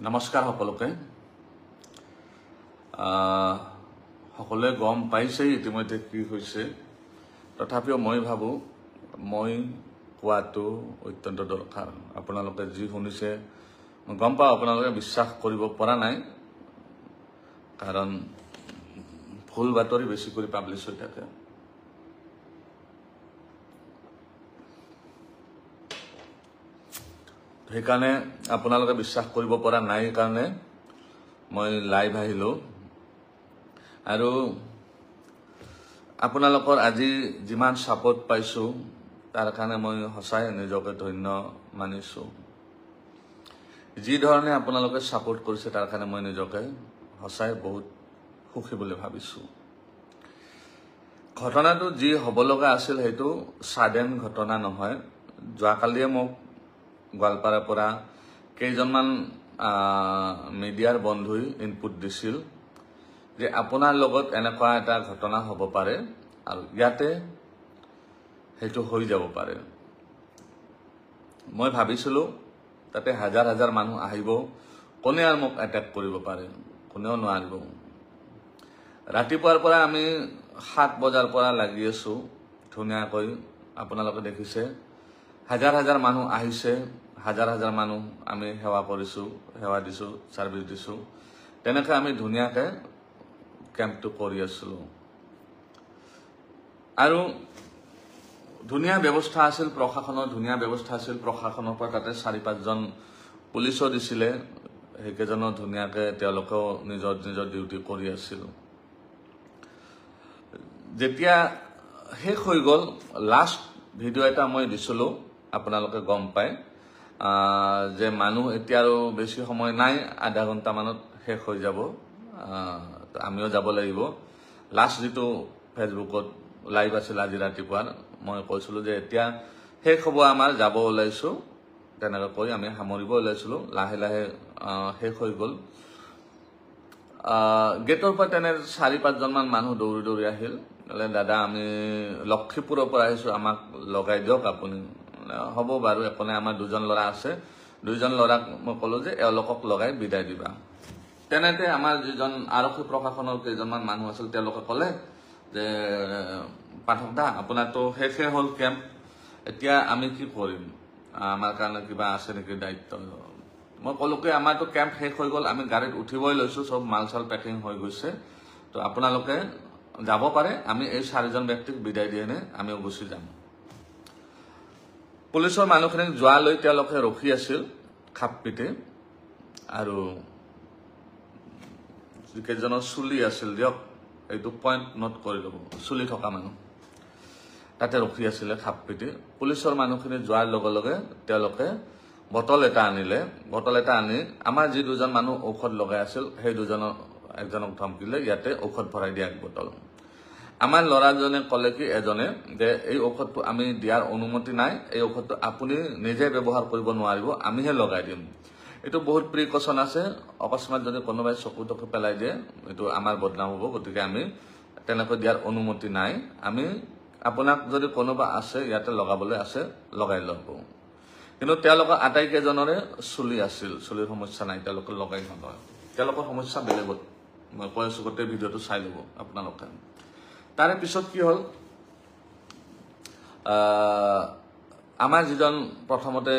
নমস্কাৰ সকলোকে সকলোৱে গম পাইছেই ইতিমধ্যে কি হৈছে তথাপিও মই ভাবো মই কোৱাটো অত্যন্ত দৰকাৰ আপোনালোকে যি শুনিছে গম পাও আপোনালোকে বিশ্বাস কৰিব পৰা নাই কাৰণ ভুল বাতৰি বেছি কৰি পাব্লিছ হৈ থাকে সেইকাৰণে আপোনালোকে বিশ্বাস কৰিব পৰা নাই কাৰণে মই লাইভ আহিলো আৰু আপোনালোকৰ আজি যিমান সাপোৰ্ট পাইছো তাৰ কাৰণে মই হসাই নিজকে ধন্য মানিছো যি ধৰণে আপোনালোকে সাপোৰ্ট কৰিছে তাৰ কাৰণে মই নিজকে হসাই বহুত সুখী বুলি ভাবিছো ঘটনাটো যি হ'ব লগা আছিল হেতু সাধাৰণ ঘটনা নহয় যোৱাকালিয়ে মোক গোৱালপাৰাৰ পৰা কেইজনমান মিডিয়াৰ বন্ধুই ইনপুট দিছিল যে আপোনাৰ লগত এনেকুৱা এটা ঘটনা হ'ব পাৰে আৰু ইয়াতে হেতু হৈ যাব পাৰে মই ভাবিছিলো তাতে হাজাৰ হাজাৰ মানুহ আহিব কোনে আৰু মোক এটেক কৰিব পাৰে কোনেও নোৱাৰিব ৰাতিপুৱাৰ পৰা আমি 7 বজাৰ পৰা লাগি আছো ধুনীয়াকৈ আপোনালোকে দেখিছে হাজাৰ হাজাৰ মানুহ আহিছে হাজাৰ হাজাৰ মানুহ আমি সেৱা কৰিছো সেৱা দিছো সাৰ্ভিস দিছো তেনেকৈ আমি ধুনীয়াকৈ কেম্পটো কৰি আছিলো আৰু ধুনীয়া ব্যৱস্থা আছিল প্ৰশাসনৰ ধুনীয়া ব্যৱস্থা আছিল প্ৰশাসনৰ পৰা তাতে 4-5 জন পুলিচো দিছিলে হেকেজনৰ ধুনীয়াকৈ তেওঁলোকেও নিজৰ নিজৰ ডিউটি কৰি আছিল যেতিয়া শেষ হৈ গল লাষ্ট ভিডিও এটা মই দিছিলো আপোনালোকে গম পায় যে মানুহ এতিয়া আৰু বেছি সময় নাই আধা ঘণ্টা মানত শেষ হৈ যাব আমিও যাব লাগিব লাষ্ট যেটো ফেসবুকত লাইভ আছিল আজি ৰাতিপুৱা মই কৈছিলো যে এতিয়া শেষ হ'ব আমাৰ যাব ওলাইছো তেনেকৈ কৈ আমি সামৰিব ওলাইছিলো লাহে লাহে শেষ হৈ গল গেটৰ পৰা তেনে 4-5 জন মান মানুহ দৌৰি দৌৰি আহিল দাদা আমি লক্ষীপুৰৰ পৰা আহিছো আমাক লগাই দিয়ক আপুনি হ'ব বাৰু একনে আমাৰ দুজন লৰা আছে দুইজন লৰাক মই কলো যে এওঁলোকক লগাই বিদায় দিবা তেনেতে আমাৰ যিজন আৰক্ষী প্ৰশাসনৰ কেইজনমান মানুহ আছিল তেওঁলোকে কলে যে পাঠক দা আপোনাৰ তো শেষে হল কেম্প এতিয়া আমি কি কৰিম আমাৰ কাৰণে কিবা আছে নেকি দায়িত্ব মই কলো যে আমাৰ তো কেম্প শেষ হৈ গল আমি গাড়ীত উঠিবই লৈছো সব মালচাল পেকিং হৈ গৈছে তো আপোনালোকে যাব পাৰে আমি এই 4জন ব্যক্তিক বিদায় দিয়েনে আমিও গুচি যাম পুলিচৰ মানুহখিনিক যোৱালৈ তেওঁলোকে ৰখি আছিল খাপপিতে আৰু কেইজনৰ চুলি আছিল দিয়ক এইটো পইণ্ট নোট কৰি ল'ব চুলি থকা মানুহ তাতে ৰখি আছিল খাপপিতে পুলিচৰ মানুহখিনি যোৱাৰ লগে লগে তেওঁলোকে বটল এটা আনিলে বটল এটা আনি আমাৰ যি দুজন মানুহ ঔষধ লগাই আছিল সেই দুজনৰ একজনক ধমকিলে ইয়াতে ঔষধ ভৰাই দিয়া এক বটল আমাৰ লৰাজনে কলে কি এজনে যে এই ঔষধটো আমি দিয়াৰ অনুমতি নাই এই ঔষধটো আপুনি নিজে ব্যৱহাৰ কৰিব নোৱাৰিব আমিহে লগাই দিম এটো বহুত প্ৰিকশন আছে অকস্মাত যদি কোনোবাই চকুটকে পেলাই দিয়ে এটো আমাৰ বদনাম হ'ব গতিকে আমি তেনেকৈ দিয়াৰ অনুমতি নাই আমি আপোনাক যদি কোনোবা আছে ইয়াতে লগাবলৈ আছে লগাই ল'ব কিন্তু তেওঁলোকৰ আটাইকেজনৰে চুলি আছিল চুলিৰ সমস্যা নাই তেওঁলোকে লগাই নলয় তেওঁলোকৰ সমস্যা বেলেগত মই কৈছো গোটেই ভিডিওটো চাই ল'ব আপোনালোকে তাৰে পিছত কি হল আমাৰ যিজন প্ৰথমতে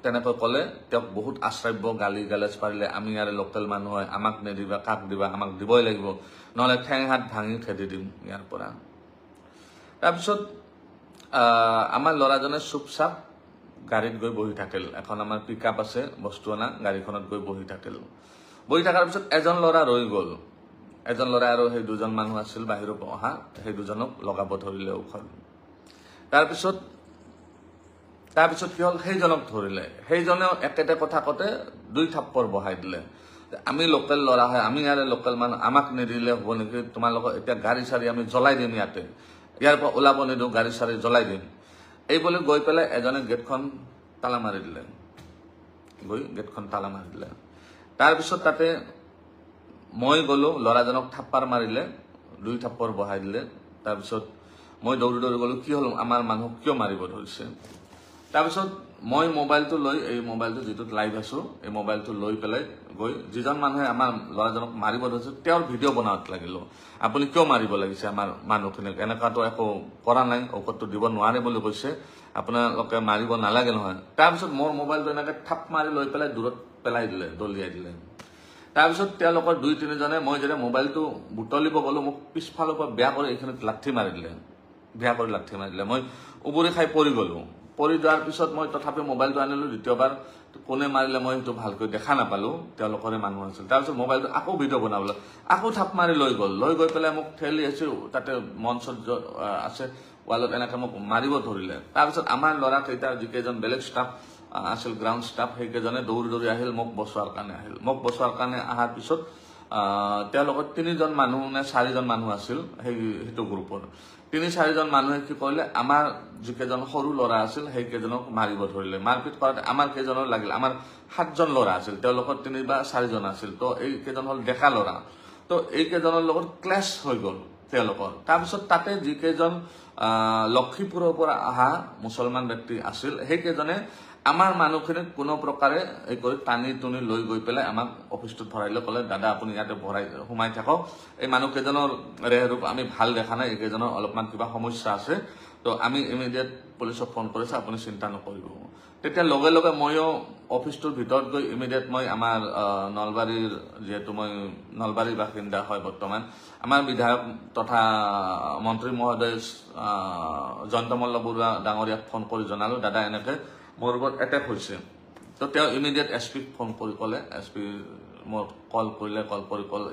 তেনেকৈ কলে তেওঁক বহুত আশ্ৰব্য গালি গালাজ পাৰিলে আমি ইয়াৰ লোকেল মানুহ হয় আমাক নেদিবা কাক দিবা আমাক দিবই লাগিব নহলে ঠেং হাত ভাঙি খেদি দিম ইয়াৰ পৰা তাৰপিছত আমাৰ লৰাজনে চুপচাপ গাড়ীত গৈ বহি থাকিল এখন আমাৰ পিকআপ আছে বস্তু আনা গাড়ীখনত গৈ বহি থাকিল বহি থকাৰ পিছত এজন লৰা ৰৈ গল এজন লৰা আৰু সেই দুজন মানুহ আছিল বাহিৰৰ পৰা অহা সেই দুজনক লগাব ধৰিলে ঔষধ তাৰপিছত কি হল সেইজনক ধৰিলে সেইজনেও একেটা কথা কতে 2 থাপ্পৰ বহাই দিলে আমি লোকেল লৰা হয় আমি ইয়াৰে লোকেল মানুহ আমাক নিদিলে হ'ব নেকি তোমালোকৰ এতিয়া গাড়ী চাৰি আমি জ্বলাই দিম ইয়াতে ইয়াৰ পৰা ওলাব নিদিও গাড়ী চাৰি জ্বলাই দিম এই বলে গৈ পেলাই এজনে গেটখন তালা মাৰি দিলে তাৰপিছত তাতে মই গলো লৰাজনক থাপ্পাৰ মাৰিলে 2 থাপ্পৰ বহাই দিলে তাৰপিছত মই দৌৰি দৌৰি গলো কি হল আমাৰ মানুহ কিয় মাৰিব ধৰিছে তাৰপিছত মই মোবাইলটো লৈ এই মোবাইলটো যেটো লাইভ আছো এই মোবাইলটো লৈ পেলাই গৈ যিজন মানুহে আমাৰ ল'ৰাজনক মাৰিব ধৰিছে তেওঁৰ ভিডিঅ' বনাওঁত লাগিলো আপুনি কিয় মাৰিব লাগিছে আমাৰ মানুহখিনিক এনেকাটো একো কৰা নাই ঔষধটো দিব নোৱাৰে বুলি কৈছে আপোনালোকে মাৰিব নালাগে নহয় তাৰপিছত মোৰ মোবাইলটো এনেকৈ থাপ মাৰি লৈ পেলাই দূৰত পেলাই দিলে দলিয়াই দিলে তাৰপিছত তেওঁলোকৰ দুই তিনিজনে মই যেতিয়া মোবাইলটো বুটলিব গলো মোক পিছফালৰ পৰা বেয়া কৰি এইখিনিত লাঠি মাৰি দিলে মই উবুৰি খাই পৰি গলো পৰি যোৱাৰ পিছত মই তথাপি মোবাইলটো আনিলো দ্বিতীয়বাৰ কোনে মাৰিলে মই সেইটো ভালকৈ দেখা নাপালো তেওঁলোকৰে মানুহ আছিল তাৰপিছত মোবাইলটো আকৌ ভিডিঅ' বনাবলৈ আকৌ থাপ মাৰি লৈ গৈ পেলাই মোক ঠেলি আছো তাতে মঞ্চত আছে ৱালত এনেকৈ মোক মাৰিব ধৰিলে তাৰপিছত আমাৰ ল'ৰা কেইটাৰ যিকেইজন বেলেগ ষ্টাফ আছিল গ্ৰাউণ্ড ষ্টাফ সেইকেইজনে দৌৰি আহিল মোক বচোৱাৰ কাৰণে অহাৰ পিছত তেওঁলোকৰ 3জন মানুহ নে 4জন মানুহ আছিল সেইটো গ্ৰুপৰ 3-4জন মানুহে কি কৰিলে আমাৰ যিকেইজন সৰু ল'ৰা আছিল সেইকেইজনক মাৰিব ধৰিলে মাৰপিট কৰাতে আমাৰ কেইজনৰ লাগিল আমাৰ 7জন ল'ৰা আছিল তেওঁলোকৰ 3 বা 4জন আছিল তো এই কেইজন হল ডেকা ল'ৰা তো এই কেইজনৰ লগত ক্লাছ হৈ গল তেওঁলোকৰ তাৰপিছত তাতে যিকেইজন লক্ষীপুৰৰ পৰা অহা মুছলমান ব্যক্তি আছিল সেইকেইজনে আমাৰ মানুহখিনিক কোনো প্ৰকাৰে এই কৰি টানি টুনি লৈ গৈ পেলাই আমাক অফিসটোত ভৰাইলে ক'লে দাদা আপুনি ইয়াতে ভৰাই সোমাই থাকক এই মানুহকেইজনৰ ৰেহৰূপ আমি ভাল দেখা নাই এইকেইজনৰ অলপমান কিবা সমস্যা আছে তো আমি ইমিডিয়েট পুলিচক ফোন কৰিছে আপুনি চিন্তা নকৰিব তেতিয়া লগে লগে মইও অফিসটোৰ ভিতৰত গৈ ইমিডিয়েট মই আমাৰ নলবাৰীৰ যেহেতু মই নলবাৰীৰ বাসিন্দা হয় বৰ্তমান আমাৰ বিধায়ক তথা মন্ত্ৰী মহোদয় জয়ন্তমল্ল বৰুৱা ডাঙৰীয়াক ফোন কৰি জনালো দাদা এনেকৈ মোৰ ওপৰত এটেক হৈছে তো তেওঁ ইমিডিয়েট এছপিক ফোন কৰি ক'লে এছপি মোৰ কল কৰি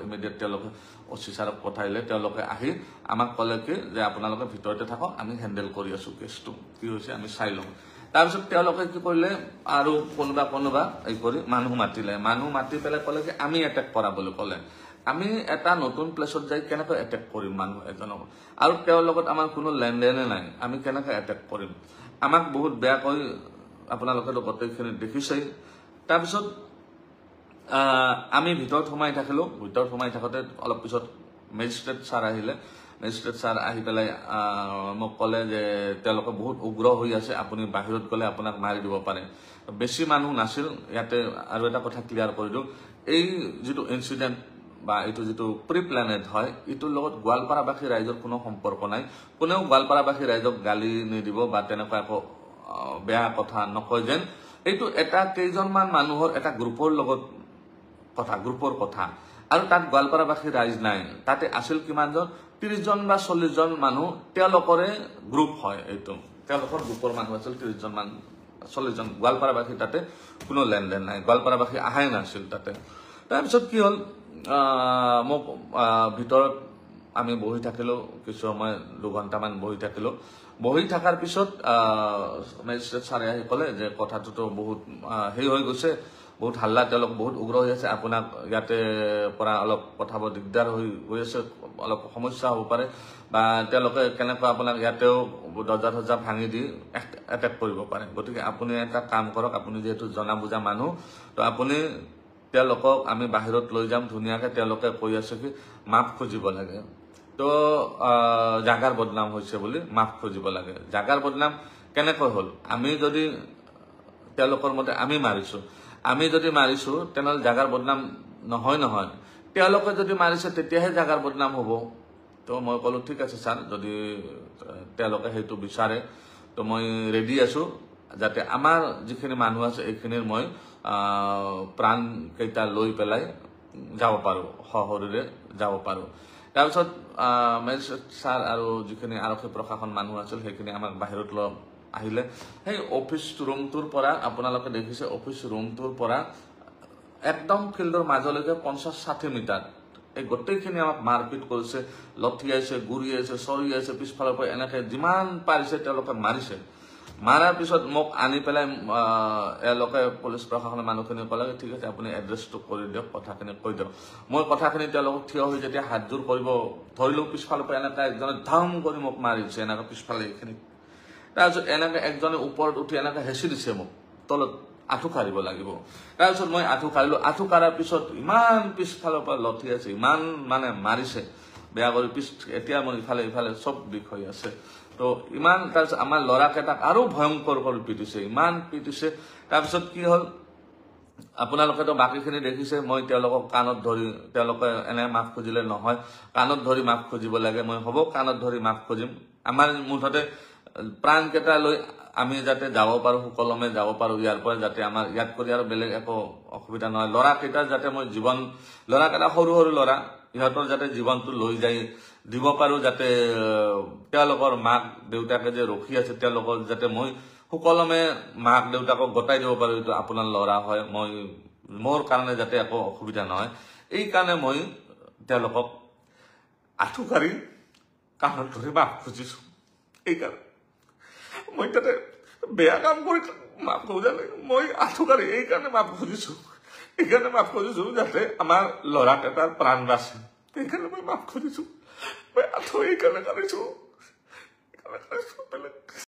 ইমিডিয়েট তেওঁলোকে অচি ছাৰক পঠাইলে তেওঁলোকে আহি আমাক ক'লে কি যে আপোনালোকে ভিতৰতে থাকক আমি হেণ্ডেল কৰি আছো কেছটো কি হৈছে আমি চাই লওঁ তাৰপিছত তেওঁলোকে কি কৰিলে আৰু কোনোবা এই কৰি মানুহ মাতি পেলাই ক'লে কি আমি এটেক কৰা বুলি ক'লে আমি এটা নতুন প্লেছত যাই কেনেকৈ এটেক কৰিম মানুহ এজনক আৰু তেওঁৰ লগত আমাৰ কোনো লেনদেনে নাই আমি কেনেকৈ এটেক কৰিম আমাক বহুত বেয়াকৈ আপোনালোকে গোটেইখিনি দেখিছেই তাৰপিছত আমি ভিতৰত সোমাই থাকোঁতে অলপ পিছত মেজিষ্ট্ৰেট ছাৰ আহিলে মেজিষ্ট্ৰেট ছাৰ আহি পেলাই মোক ক'লে যে তেওঁলোকে বহুত উগ্ৰ হৈ আছে আপুনি বাহিৰত গ'লে আপোনাক মাৰি দিব পাৰে বেছি মানুহ নাছিল ইয়াতে আৰু এটা কথা ক্লিয়াৰ কৰি দিওঁ এই যিটো ইনচিডেণ্ট বা এইটো যিটো প্ৰি প্লেনেড হয় ইটোৰ লগত গোৱালপাৰাবাসী ৰাইজৰ কোনো সম্পৰ্ক নাই কোনেও গোৱালপাৰাবাসী ৰাইজক গালি নিদিব বা তেনেকুৱা একো বেয়া কথা নকয় যেন এইটো এটা কেইজনমান মানুহৰ এটা গ্ৰুপৰ লগত গ্ৰুপৰ কথা আৰু তাত গোৱালপাৰাবাসী ৰাইজ নাই তাতে আছিল কিমানজন 30জন বা 40জন মানুহ তেওঁলোকৰে গ্ৰুপ হয় এইটো তেওঁলোকৰ গ্ৰুপৰ মানুহ আছিল 30জন মান 40জন গোৱালপাৰাবাসী তাতে কোনো লেনদেন নাই গোৱালপাৰাবাসী আহাই নাছিল তাতে তাৰপিছত কি হ'ল মোক ভিতৰত আমি বহি থাকিলো কিছু সময় 2 ঘণ্টামান বহি থকাৰ পিছত মেজিষ্ট্ৰেট ছাৰে আহি ক'লে যে কথাটো বহুত হৈ গৈছে বহুত হাল্লা তেওঁলোক বহুত উগ্ৰ হৈ আছে আপোনাক ইয়াতে পৰা অলপ কথাব দিগদাৰ হৈ আছে অলপ সমস্যা হ'ব পাৰে বা তেওঁলোকে কেনেকৈ আপোনাক ইয়াতেও দৰ্জা ভাঙি দি এটেক কৰিব পাৰে গতিকে আপুনি এটা কাম কৰক আপুনি যেহেতু জনা বুজা মানুহ তো আপুনি তেওঁলোকক আমি বাহিৰত লৈ যাম ধুনীয়াকৈ তেওঁলোকে কৈ আছে কি মাফ খুজিব লাগে তো জাগাৰ বদনাম হৈছে বুলি মাফ খুজিব লাগে জাগাৰ বদনাম কেনেকৈ হ'ল আমি যদি তেওঁলোকৰ মতে আমি যদি মাৰিছো তেনেহ'লে জাগাৰ বদনাম নহয় তেওঁলোকে যদি মাৰিছে তেতিয়াহে জাগাৰ বদনাম হ'ব তো মই ক'লো ঠিক আছে ছাৰ যদি তেওঁলোকে সেইটো বিচাৰে তো মই ৰেডি আছো যাতে আমাৰ যিখিনি মানুহ আছে এইখিনিৰ মই প্ৰাণ কেইটা লৈ পেলাই যাব পাৰো সহৰিৰে যাব পাৰো তাৰপিছত মেজিষ্ট্ৰেট ছাৰ আৰু যিখিনি আৰক্ষী প্ৰশাসন মানুহ আছিল সেইখিনি আমাক বাহিৰত লৈ আহিলে সেই অফিস ৰুমটোৰ পৰা আপোনালোকে দেখিছে অফিস ৰুমটোৰ পৰা একদম ফিল্ডৰ মাজলৈকে 50-60 মিটাৰ এই গোটেইখিনি আমাক মাৰপিট কৰিছে লঠিয়াইছে গুৰিয়াইছে চৰিয়াইছে পিছফালৰ পৰা এনেকৈ যিমান পাৰিছে তেওঁলোকে মাৰিছে মাৰাৰ পিছত মোক আনি পেলাই এওঁলোকে পুলিচ প্ৰশাসনৰ মানুহখিনি ক'লে ঠিক আছে আপুনি এড্ৰেছটো কৰি দিয়ক কথাখিনি কৈ দিয়ক মই কথাখিনি তেওঁলোকক থিয় হৈ যেতিয়া হাতযোৰ কৰিব ধৰিলোঁ পিছফালৰ পৰা এনেকৈ একজনে ধাম কৰি মোক মাৰিছে এনেকৈ পিছফালে এইখিনি তাৰপিছত এনেকৈ একজনে ওপৰত উঠি এনেকৈ হেঁচি দিছে মোক তলত আঁঠু কাঢ়িব লাগিব তাৰপিছত মই আঁঠু কাঢ়িলোঁ আঁঠু কাঢ়াৰ পিছত ইমান পিছফালৰ পৰা লঠি আছে ইমান মানে মাৰিছে বেয়া কৰি এতিয়া মোৰ ইফালে চব বিষ হৈ আছে তো ইমান তাৰপিছত আমাৰ ল'ৰাকেইটাক আৰু ভয়ংকৰ কৰি পিটিছে, ইমান পিটিছে। তাৰপিছত কি হ'ল, আপোনালোকেতো বাকীখিনি দেখিছে, মই তেওঁলোকক কাণত ধৰি, তেওঁলোকে এনে মাফ খুজিলে নহয়, কাণত ধৰি মাফ খুজিব লাগে। মই হ'ব কাণত ধৰি মাফ খুজিম। আমাৰ মুঠতে প্ৰাণকেইটা লৈ আমি যাতে যাব পাৰোঁ, সুকলমে যাব পাৰোঁ ইয়াৰ পৰা, যাতে আমাৰ ইয়াত কৰি আৰু বেলেগ একো অসুবিধা নহয়। ল'ৰাকেইটাৰ যাতে মই জীৱন, ল'ৰাকেইটা সৰু সৰু ল'ৰা, ইহঁতৰ যাতে জীৱনটো লৈ যাই দিব পাৰোঁ, যাতে তেওঁলোকৰ মাক দেউতাকে যে ৰখি আছে, তেওঁলোকৰ যাতে মই সুকলমে মাক দেউতাকক গতাই দিব পাৰোঁ, এইটো আপোনাৰ ল'ৰা হয়, মই মোৰ কাৰণে যাতে একো অসুবিধা নহয়, এই কাৰণে মই তেওঁলোকক আঁঠু কাঢ়ি কাণত ধৰি মাফ খুজিছোঁ। এইকাৰণে মই তাতে বেয়া কাম কৰি মাফ খোজা নাই, মই আঁঠু কাঢ়ি এইকাৰণে মাফ খুজিছোঁ, এইকাৰণে মাফ খুজিছোঁ যাতে আমাৰ ল'ৰাকেইটাৰ প্ৰাণ বাচে, এইকাৰণে মই মাফ খুজিছোঁ। মই আঁঠু এইকাৰণে কাঢ়িছোঁ, বেলেগ